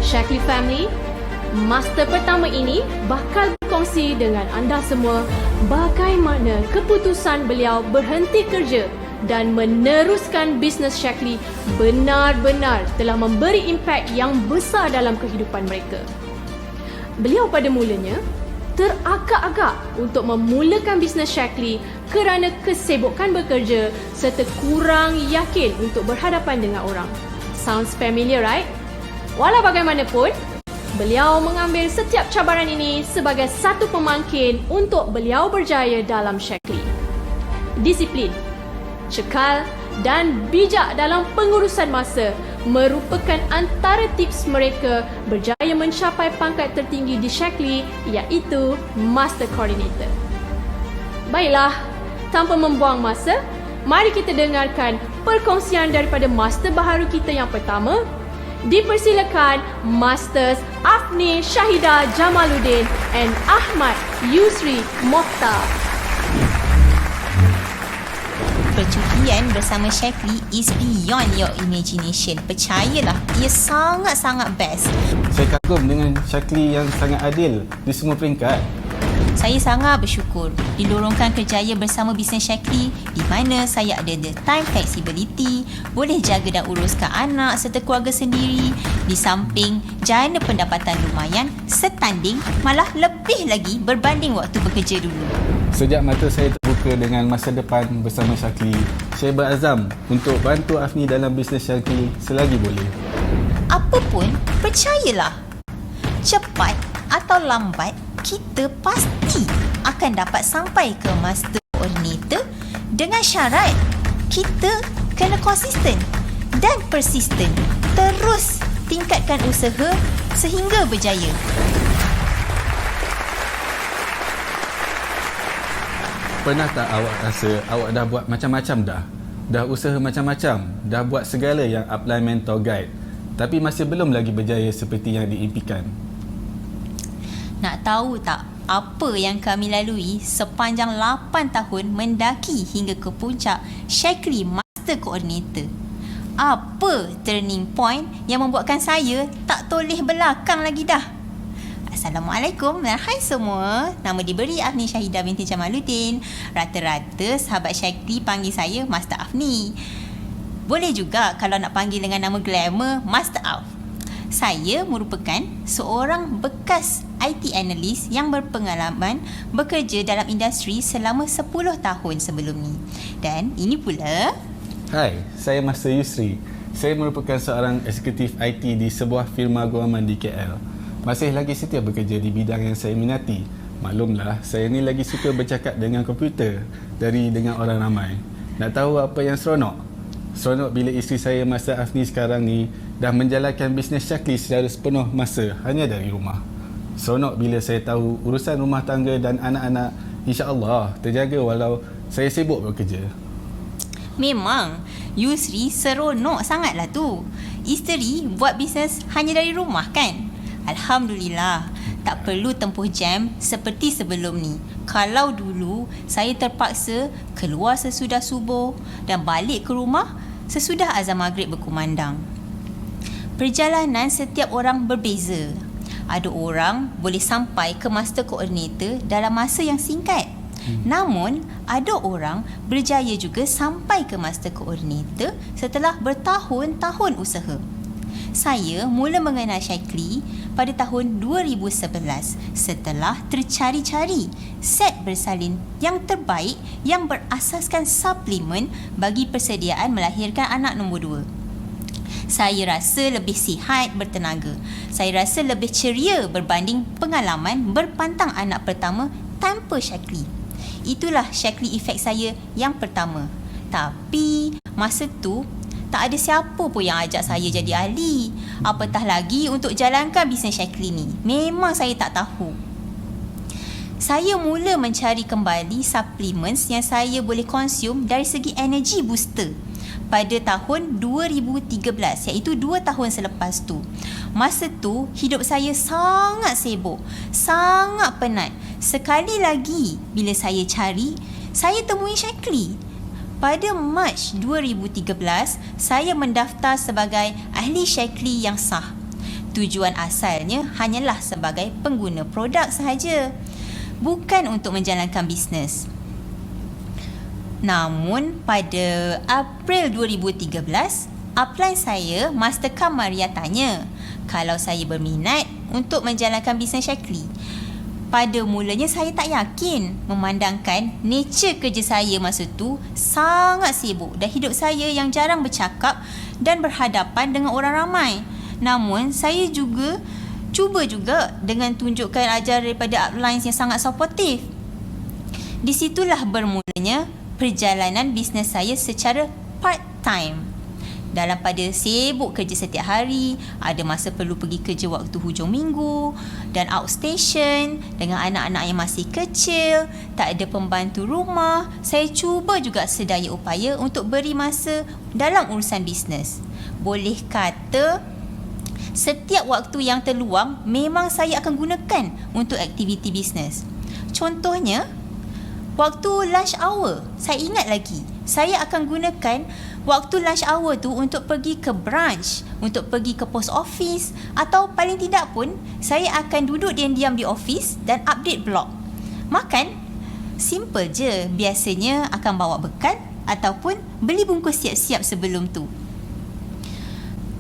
Shaklee Family, master pertama ini bakal berkongsi dengan anda semua bagaimana keputusan beliau berhenti kerja dan meneruskan bisnes Shaklee benar-benar telah memberi impak yang besar dalam kehidupan mereka. Beliau pada mulanya teragak-agak untuk memulakan bisnes Shaklee kerana kesibukan bekerja serta kurang yakin untuk berhadapan dengan orang. Sounds familiar, right? Walau bagaimanapun, beliau mengambil setiap cabaran ini sebagai satu pemangkin untuk beliau berjaya dalam Shaklee. Disiplin, cekal dan bijak dalam pengurusan masa merupakan antara tips mereka berjaya mencapai pangkat tertinggi di Shaklee, iaitu Master Coordinator. Baiklah, tanpa membuang masa, mari kita dengarkan perkongsian daripada master baharu kita yang pertama. Dipersilakan Masters Afni Syahidah Jamaluddin and Ahmad Yusri Mokhtar. Percutian bersama Shaklee is beyond your imagination. Percayalah, ia sangat-sangat best. Saya kagum dengan Shaklee yang sangat adil di semua peringkat. Saya sangat bersyukur didorongkan kerjaya bersama bisnes Shaklee di mana saya ada the time flexibility, boleh jaga dan uruskan anak serta keluarga sendiri, di samping jana pendapatan lumayan, setanding malah lebih lagi berbanding waktu bekerja dulu. Sejak mata saya terbuka dengan masa depan bersama Shaklee, saya berazam untuk bantu Afni dalam bisnes Shaklee selagi boleh. Apapun, percayalah, cepat atau lambat, kita pasti akan dapat sampai ke Master Coordinator dengan syarat kita kena konsisten dan persisten. Terus tingkatkan usaha sehingga berjaya. Pernah tak awak rasa awak dah buat macam-macam dah? Dah usaha macam-macam, dah buat segala yang upline mentor guide, tapi masih belum lagi berjaya seperti yang diimpikan? Nak tahu tak apa yang kami lalui sepanjang 8 tahun mendaki hingga ke puncak Shaklee Master Coordinator? Apa turning point yang membuatkan saya tak toleh belakang lagi dah? Assalamualaikum dan hai semua. Nama diberi Afni Syahidah binti Jamaluddin. Rata-rata sahabat Shaklee panggil saya Master Afni. Boleh juga kalau nak panggil dengan nama glamour Master Af. Saya merupakan seorang bekas IT analyst yang berpengalaman bekerja dalam industri selama 10 tahun sebelum ni. Dan ini pula... Hai, saya Master Yusri. Saya merupakan seorang eksekutif IT di sebuah firma guaman di KL. Masih lagi setia bekerja di bidang yang saya minati. Maklumlah, saya ni lagi suka bercakap dengan komputer dari dengan orang ramai. Nak tahu apa yang seronok? Seronok bila isteri saya Master Afni sekarang ni dah menjalankan bisnes Shaklee secara sepenuh masa hanya dari rumah. Seronok bila saya tahu urusan rumah tangga dan anak-anak insya-Allah terjaga walau saya sibuk bekerja. Memang, Yusri seronok sangatlah tu. Isteri buat bisnes hanya dari rumah kan? Alhamdulillah, tak perlu tempuh jam seperti sebelum ni. Kalau dulu, saya terpaksa keluar sesudah subuh dan balik ke rumah sesudah azan maghrib berkumandang. Perjalanan setiap orang berbeza. Ada orang boleh sampai ke Master Coordinator dalam masa yang singkat. Namun, ada orang berjaya juga sampai ke Master Coordinator setelah bertahun-tahun usaha. Saya mula mengenal Shaklee pada tahun 2011 setelah tercari-cari set bersalin yang terbaik yang berasaskan suplemen bagi persediaan melahirkan anak nombor 2. Saya rasa lebih sihat bertenaga. Saya rasa lebih ceria berbanding pengalaman berpantang anak pertama tanpa Shaklee. Itulah Shaklee effect saya yang pertama. Tapi masa tu tak ada siapa pun yang ajak saya jadi ahli. Apatah lagi untuk jalankan bisnes Shaklee ni. Memang saya tak tahu. Saya mula mencari kembali supplements yang saya boleh konsum dari segi energy booster pada tahun 2013, iaitu 2 tahun selepas tu. Masa tu hidup saya sangat sibuk, sangat penat. Sekali lagi bila saya cari, saya temui Shaklee. Pada Mac 2013, saya mendaftar sebagai ahli Shaklee yang sah. Tujuan asalnya hanyalah sebagai pengguna produk sahaja, bukan untuk menjalankan bisnes. Namun pada April 2013, upline saya, Mastercard Maria tanya kalau saya berminat untuk menjalankan bisnes Shaklee. Pada mulanya saya tak yakin, memandangkan nature kerja saya masa tu sangat sibuk dan hidup saya yang jarang bercakap dan berhadapan dengan orang ramai. Namun saya cuba juga dengan tunjukkan ajaran daripada uplines yang sangat supportive. Di situlah bermulanya perjalanan bisnes saya secara part-time. Dalam pada sibuk kerja setiap hari, ada masa perlu pergi kerja waktu hujung minggu dan outstation dengan anak-anak yang masih kecil, tak ada pembantu rumah, saya cuba juga sedaya upaya untuk beri masa dalam urusan bisnes. Boleh kata, setiap waktu yang terluang memang saya akan gunakan untuk aktiviti bisnes. Contohnya, waktu lunch hour, saya ingat lagi, saya akan gunakan waktu lunch hour tu untuk pergi ke branch, untuk pergi ke post office, atau paling tidak pun saya akan duduk diam-diam di office dan update blog. Makan, simple je, biasanya akan bawa bekal ataupun beli bungkus siap-siap sebelum tu.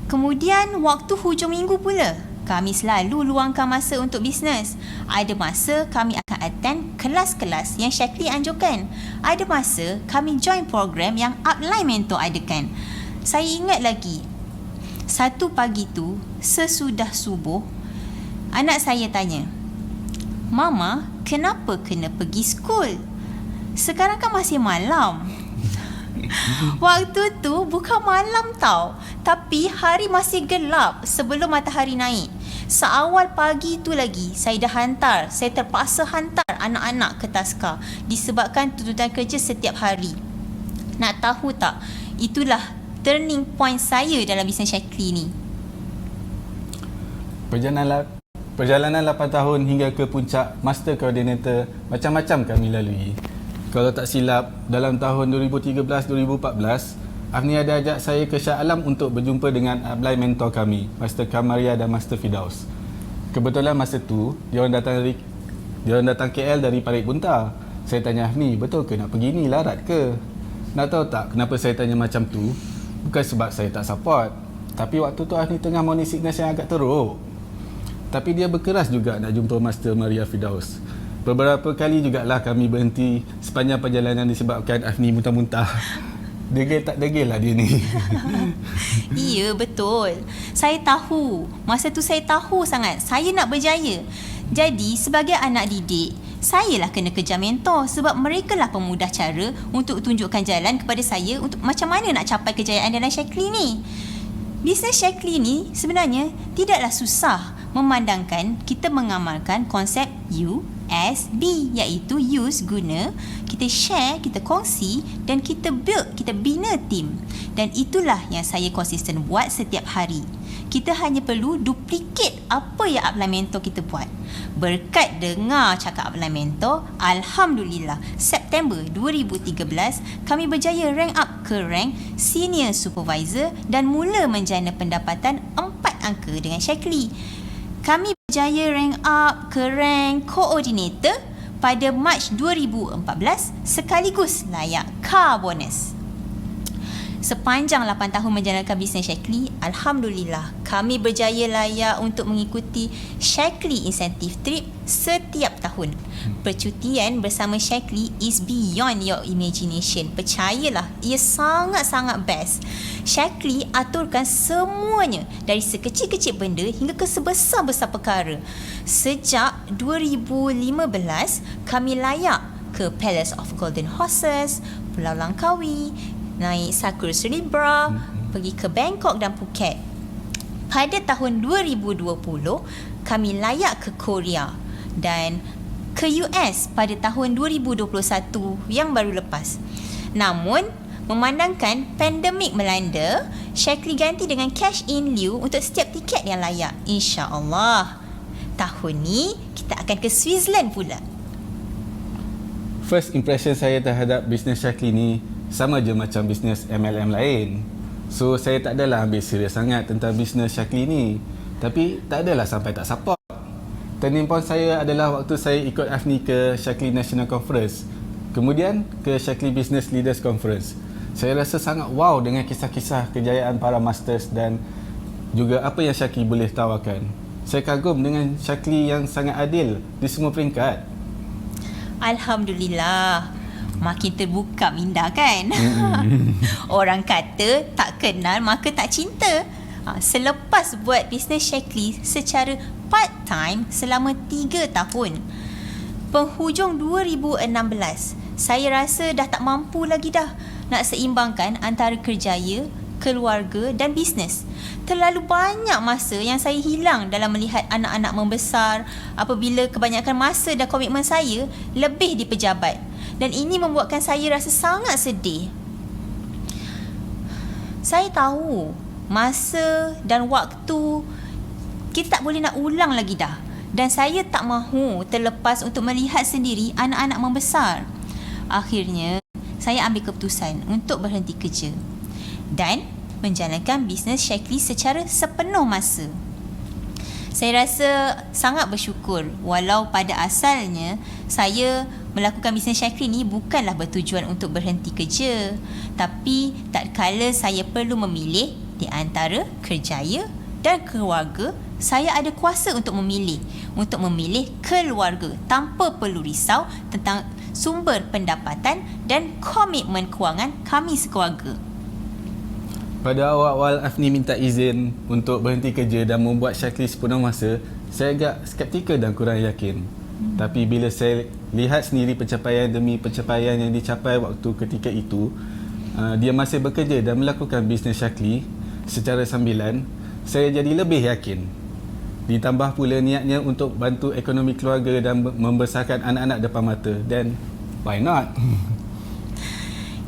Kemudian waktu hujung minggu pula, kami selalu luangkan masa untuk bisnes. Ada masa kami akan attend kelas-kelas yang Shaklee anjurkan. Ada masa kami join program yang upline mentor adakan. Saya ingat lagi, satu pagi tu, sesudah subuh, anak saya tanya, "Mama, kenapa kena pergi school? Sekarang kan masih malam." Waktu tu bukan malam tau, tapi hari masih gelap sebelum matahari naik. Seawal pagi tu lagi, saya terpaksa hantar anak-anak ke taska disebabkan tuntutan kerja setiap hari. Nak tahu tak, itulah turning point saya dalam bisnes Shaklee ni. Perjalanan 8 tahun hingga ke puncak Master Coordinator, macam-macam kami lalui. Kalau tak silap, dalam tahun 2013-2014, Afni ada ajak saya ke Shah Alam untuk berjumpa dengan upline mentor kami, Master Kamaria dan Master Firdaus. Kebetulan masa tu, dia orang datang KL dari Parit Bunta. Saya tanya Afni, betul ke nak pergi ni, larat ke? Nak tahu tak kenapa saya tanya macam tu? Bukan sebab saya tak support, tapi waktu tu Afni tengah morning sickness yang agak teruk. Tapi dia berkeras juga nak jumpa Master Maria Firdaus. Beberapa kali jugalah kami berhenti sepanjang perjalanan disebabkan Afni muntah-muntah. Degil tak degil lah dia ni. Ya, betul. Saya tahu. Masa tu saya tahu sangat saya nak berjaya. Jadi, sebagai anak didik, saya lah kena kejar mentor sebab mereka lah pemudah cara untuk tunjukkan jalan kepada saya untuk macam mana nak capai kejayaan dalam Shaklee ni. Bisnes Shaklee ni sebenarnya tidaklah susah memandangkan kita mengamalkan konsep USB, iaitu use, guna, kita share, kita kongsi dan kita build, kita bina tim. Dan itulah yang saya konsisten buat setiap hari. Kita hanya perlu duplicate apa yang upline mentor kita buat. Berkat dengar cakap upline mentor, Alhamdulillah, September 2013, kami berjaya rank up ke rank Senior Supervisor dan mula menjana pendapatan 4 angka dengan Shaklee. Kami berjaya rank up ke rank Coordinator pada Mac 2014 sekaligus layak car bonus. Sepanjang 8 tahun menjalankan bisnes Shaklee, Alhamdulillah, kami berjaya layak untuk mengikuti Shaklee Incentive Trip setiap tahun. Percutian bersama Shaklee is beyond your imagination. Percayalah, ia sangat-sangat best. Shaklee aturkan semuanya dari sekecil-kecil benda hingga ke sebesar-besar perkara. Sejak 2015, kami layak ke Palace of Golden Horses, Pulau Langkawi, naik Sakura Cerebra, pergi ke Bangkok dan Phuket. Pada tahun 2020, kami layak ke Korea dan ke US pada tahun 2021 yang baru lepas. Namun, memandangkan pandemik melanda, Shaklee ganti dengan cash in lieu untuk setiap tiket yang layak. InsyaAllah, tahun ni kita akan ke Switzerland pula. First impression saya terhadap bisnes Shaklee ni sama je macam bisnes MLM lain. So, saya tak adalah ambil serius sangat tentang bisnes Shaklee ni. Tapi tak adalah sampai tak support. Turning point saya adalah waktu saya ikut Afni ke Shaklee National Conference, kemudian ke Shaklee Business Leaders Conference. Saya rasa sangat wow dengan kisah-kisah kejayaan para masters dan juga apa yang Shaklee boleh tawarkan. Saya kagum dengan Shaklee yang sangat adil di semua peringkat. Alhamdulillah. Makin terbuka minda kan? Orang kata tak kenal maka tak cinta. Selepas buat bisnes Shaklee secara part-time selama 3 tahun, penghujung 2016, saya rasa dah tak mampu lagi dah nak seimbangkan antara kerjaya, keluarga dan bisnes. Terlalu banyak masa yang saya hilang dalam melihat anak-anak membesar apabila kebanyakan masa dan komitmen saya lebih di pejabat. Dan ini membuatkan saya rasa sangat sedih. Saya tahu masa dan waktu kita tak boleh nak ulang lagi dah. Dan saya tak mahu terlepas untuk melihat sendiri anak-anak membesar. Akhirnya, saya ambil keputusan untuk berhenti kerja dan menjalankan bisnes Shaklee secara sepenuh masa. Saya rasa sangat bersyukur walau pada asalnya saya melakukan bisnes Shaklee ni bukanlah bertujuan untuk berhenti kerja. Tapi tak kala saya perlu memilih di antara kerjaya dan keluarga, saya ada kuasa untuk memilih keluarga tanpa perlu risau tentang sumber pendapatan dan komitmen kewangan kami sekeluarga. Pada awal-awal Afni minta izin untuk berhenti kerja dan membuat Shaklee sepenuh masa, saya agak skeptikal dan kurang yakin. Tapi bila saya lihat sendiri pencapaian demi pencapaian yang dicapai waktu ketika itu, dia masih bekerja dan melakukan bisnes Shaklee secara sambilan, saya jadi lebih yakin. Ditambah pula niatnya untuk bantu ekonomi keluarga dan membesarkan anak-anak depan mata. Dan why not?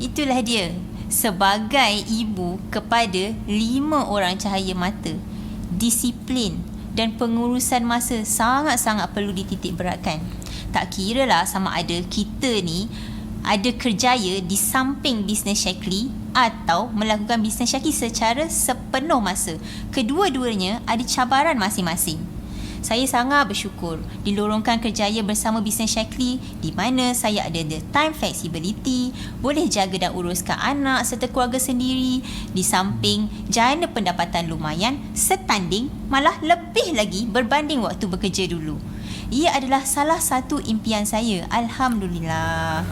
Itulah dia. Sebagai ibu kepada 5 orang cahaya mata, disiplin dan pengurusan masa sangat-sangat perlu dititik beratkan. Tak kiralah sama ada kita ni ada kerjaya di samping bisnes Shaklee atau melakukan bisnes Shaklee secara sepenuh masa. Kedua-duanya ada cabaran masing-masing. Saya sangat bersyukur dilorongkan kerjaya bersama bisnes Shaklee di mana saya ada the time flexibility, boleh jaga dan uruskan anak serta keluarga sendiri di samping jana pendapatan lumayan setanding malah lebih lagi berbanding waktu bekerja dulu. Ia adalah salah satu impian saya. Alhamdulillah.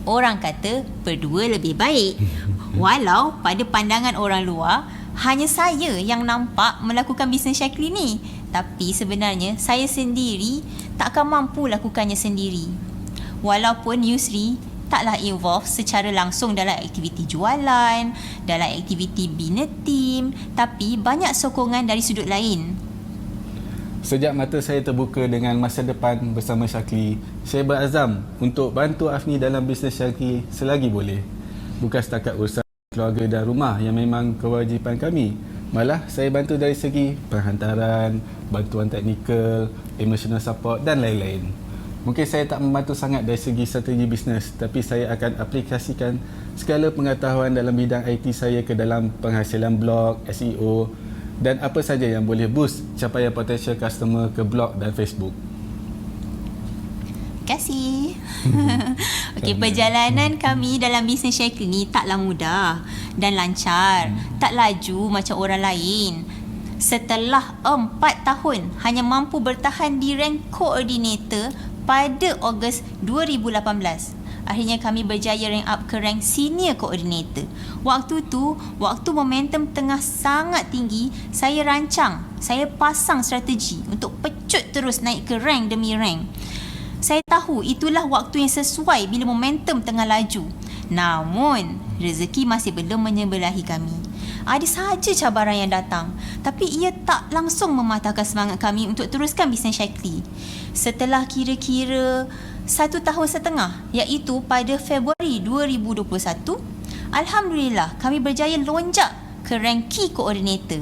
Orang kata berdua lebih baik. Walau pada pandangan orang luar hanya saya yang nampak melakukan bisnes Shaklee ni. Tapi sebenarnya saya sendiri takkan mampu lakukannya sendiri. Walaupun Yusri taklah involve secara langsung dalam aktiviti jualan, dalam aktiviti bina tim, tapi banyak sokongan dari sudut lain. Sejak mata saya terbuka dengan masa depan bersama Shaklee, saya berazam untuk bantu Afni dalam bisnes Shaklee selagi boleh. Bukan setakat urusan keluarga dan rumah yang memang kewajipan kami. Malah saya bantu dari segi penghantaran, bantuan teknikal, emotional support dan lain-lain. Mungkin saya tak membantu sangat dari segi strategi bisnes, tapi saya akan aplikasikan segala pengetahuan dalam bidang IT saya ke dalam penghasilan blog, SEO dan apa saja yang boleh boost capaian potential customer ke blog dan Facebook. Terima kasih. Okey, perjalanan kami dalam bisnes Shaklee ni taklah mudah dan lancar, tak laju macam orang lain. Setelah 4 tahun hanya mampu bertahan di rank coordinator pada Ogos 2018. Akhirnya kami berjaya rank up ke rank senior coordinator. Waktu tu, waktu momentum tengah sangat tinggi, saya pasang strategi untuk pecut terus naik ke rank demi rank. Saya tahu itulah waktu yang sesuai bila momentum tengah laju. Namun, rezeki masih belum menyebelahi kami. Ada sahaja cabaran yang datang, tapi ia tak langsung mematahkan semangat kami untuk teruskan bisnes Shaklee. Setelah kira-kira 1 tahun setengah, iaitu pada Februari 2021, Alhamdulillah kami berjaya lonjak ke rank key coordinator.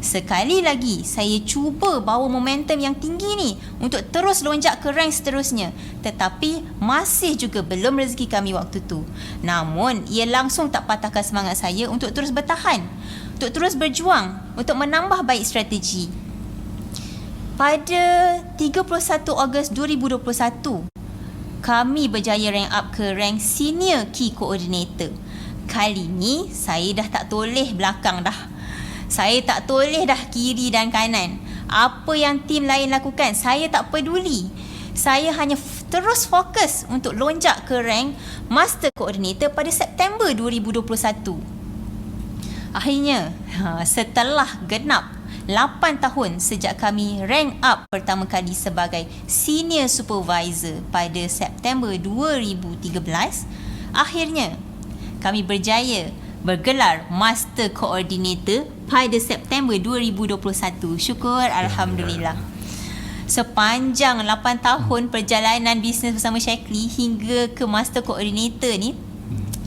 Sekali lagi saya cuba bawa momentum yang tinggi ni untuk terus lonjak ke rank seterusnya, tetapi masih juga belum rezeki kami waktu tu. Namun ia langsung tak patahkan semangat saya untuk terus bertahan. untuk terus berjuang untuk menambah baik strategi. Pada 31 Ogos 2021, kami berjaya rank up ke rank Senior Key Coordinator. Kali ni saya dah tak toleh belakang dah. Saya tak toleh dah kiri dan kanan. Apa yang tim lain lakukan, saya tak peduli. Saya hanya terus fokus untuk lonjak ke rank Master Coordinator pada September 2021. Akhirnya, setelah genap 8 tahun sejak kami rank up pertama kali sebagai Senior Supervisor pada September 2013, akhirnya kami berjaya bergelar Master Coordinator pada September 2021. Syukur, Alhamdulillah. Sepanjang 8 tahun perjalanan bisnes bersama Shaklee hingga ke Master Coordinator ni,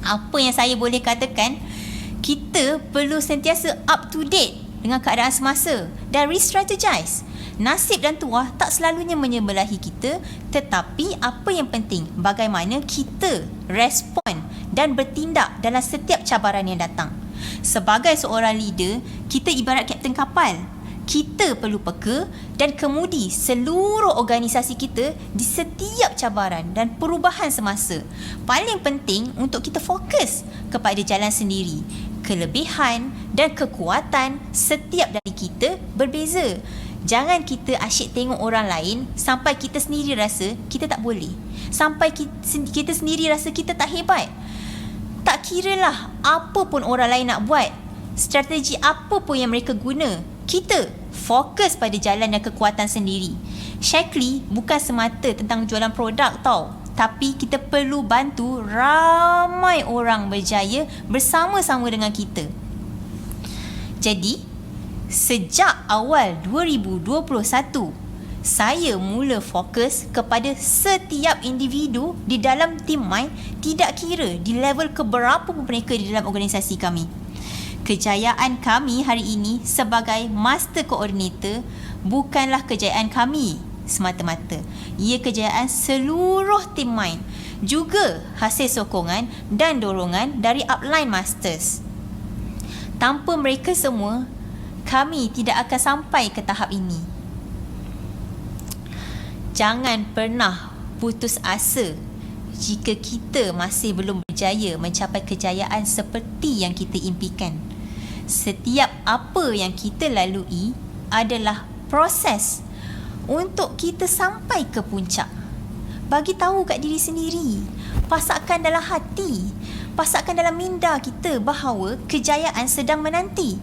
apa yang saya boleh katakan, kita perlu sentiasa up to date dengan keadaan semasa dan re-strategize. Nasib dan tuah tak selalunya menyebelahi kita, tetapi apa yang penting, bagaimana kita respon dan bertindak dalam setiap cabaran yang datang. Sebagai seorang leader, kita ibarat kapten kapal. Kita perlu peka dan kemudi seluruh organisasi kita di setiap cabaran dan perubahan semasa. Paling penting untuk kita fokus kepada jalan sendiri. Kelebihan dan kekuatan setiap dari kita berbeza. Jangan kita asyik tengok orang lain sampai kita sendiri rasa kita tak boleh. Sampai kita sendiri rasa kita tak hebat. Tak kiralah apa pun orang lain nak buat, strategi apa pun yang mereka guna, kita fokus pada jalan dan kekuatan sendiri. Shaklee bukan semata tentang jualan produk tau, tapi kita perlu bantu ramai orang berjaya bersama-sama dengan kita. Jadi, sejak awal 2021, saya mula fokus kepada setiap individu di dalam tim Mind, tidak kira di level keberapa pun mereka di dalam organisasi kami. Kejayaan kami hari ini sebagai Master Coordinator bukanlah kejayaan kami semata-mata. Ia kejayaan seluruh tim Mind, juga hasil sokongan dan dorongan dari upline Masters. Tanpa mereka semua, kami tidak akan sampai ke tahap ini. Jangan pernah putus asa jika kita masih belum berjaya mencapai kejayaan seperti yang kita impikan. Setiap apa yang kita lalui adalah proses untuk kita sampai ke puncak. Bagi tahu kat diri sendiri, pasakkan dalam hati, pasakkan dalam minda kita bahawa kejayaan sedang menanti.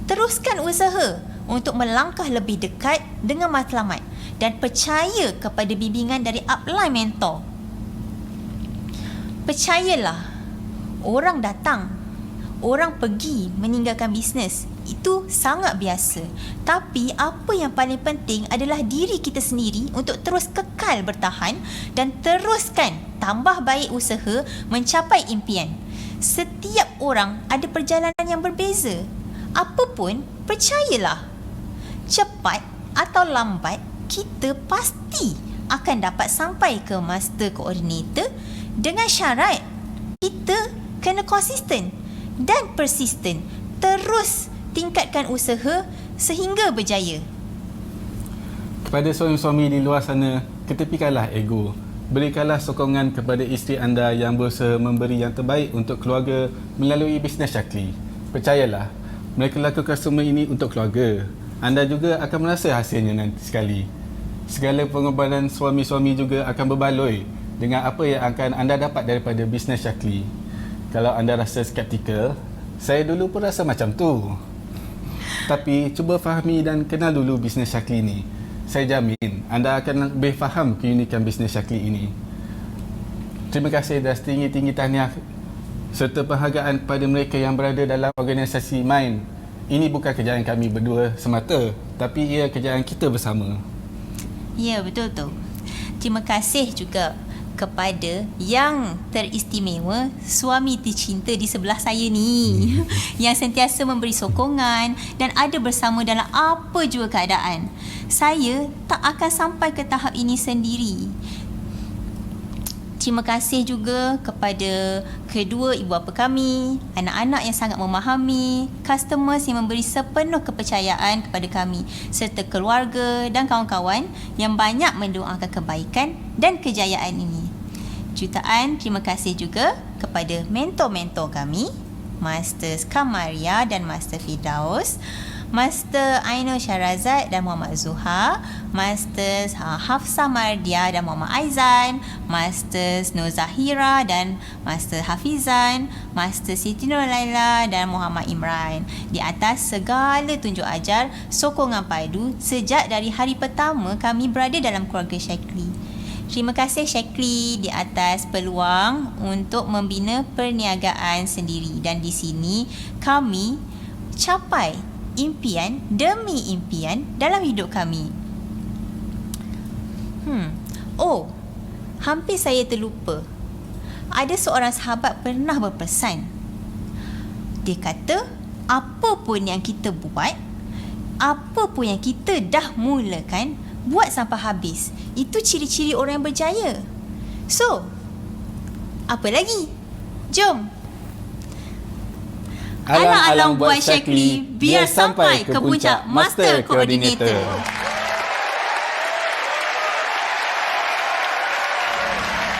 Teruskan usaha untuk melangkah lebih dekat dengan matlamat dan percaya kepada bimbingan dari upline mentor. Percayalah, orang datang, orang pergi meninggalkan bisnes. Itu sangat biasa. Tapi apa yang paling penting adalah diri kita sendiri untuk terus kekal bertahan dan teruskan tambah baik usaha mencapai impian. Setiap orang ada perjalanan yang berbeza. Apapun, percayalah, cepat atau lambat, kita pasti akan dapat sampai ke Master Coordinator dengan syarat kita kena konsisten dan persisten. Terus tingkatkan usaha sehingga berjaya. Kepada suami-suami di luar sana, ketepikanlah ego. Berikanlah sokongan kepada isteri anda yang berusaha memberi yang terbaik untuk keluarga melalui bisnes Shaklee. Percayalah, mereka lakukan semua ini untuk keluarga. Anda juga akan merasa hasilnya nanti sekali. Segala pengorbanan suami-suami juga akan berbaloi dengan apa yang akan anda dapat daripada bisnes Shaklee. Kalau anda rasa skeptikal, saya dulu pun rasa macam tu. Tapi cuba fahami dan kenal dulu bisnes Shaklee ni. Saya jamin anda akan lebih faham keunikan bisnes Shaklee ini. Terima kasih dan setinggi-tinggi tahniah serta penghargaan kepada mereka yang berada dalam organisasi Mind. Ini bukan kejayaan kami berdua semata, tapi ia kejayaan kita bersama. Ya, betul tu. Terima kasih juga kepada yang teristimewa, suami tercinta di sebelah saya ni, yang sentiasa memberi sokongan dan ada bersama dalam apa jua keadaan. Saya tak akan sampai ke tahap ini sendiri. Terima kasih juga kepada kedua ibu bapa kami, anak-anak yang sangat memahami, customers yang memberi sepenuh kepercayaan kepada kami, serta keluarga dan kawan-kawan yang banyak mendoakan kebaikan dan kejayaan ini. Jutaan terima kasih juga kepada mentor-mentor kami, Master Kamaria dan Master Firdaus, Master Ainul Syarazad dan Muhammad Zuha, Master Hafsah Mardia dan Muhammad Aizan, Master Nur Zahira dan Master Hafizan, Master Siti Nurlaila dan Muhammad Imran. Di atas segala tunjuk ajar, sokongan padu sejak dari hari pertama kami berada dalam keluarga Shaklee. Terima kasih Shaklee di atas peluang untuk membina perniagaan sendiri, dan di sini kami capai impian demi impian dalam hidup kami. Oh, hampir saya terlupa. Ada seorang sahabat pernah berpesan. Dia kata, apa pun yang kita buat, apa pun yang kita dah mulakan, buat sampai habis. Itu ciri-ciri orang yang berjaya. So, apa lagi? Jom. Alang-alang buat Shaklee biar sampai ke puncak Master Coordinator.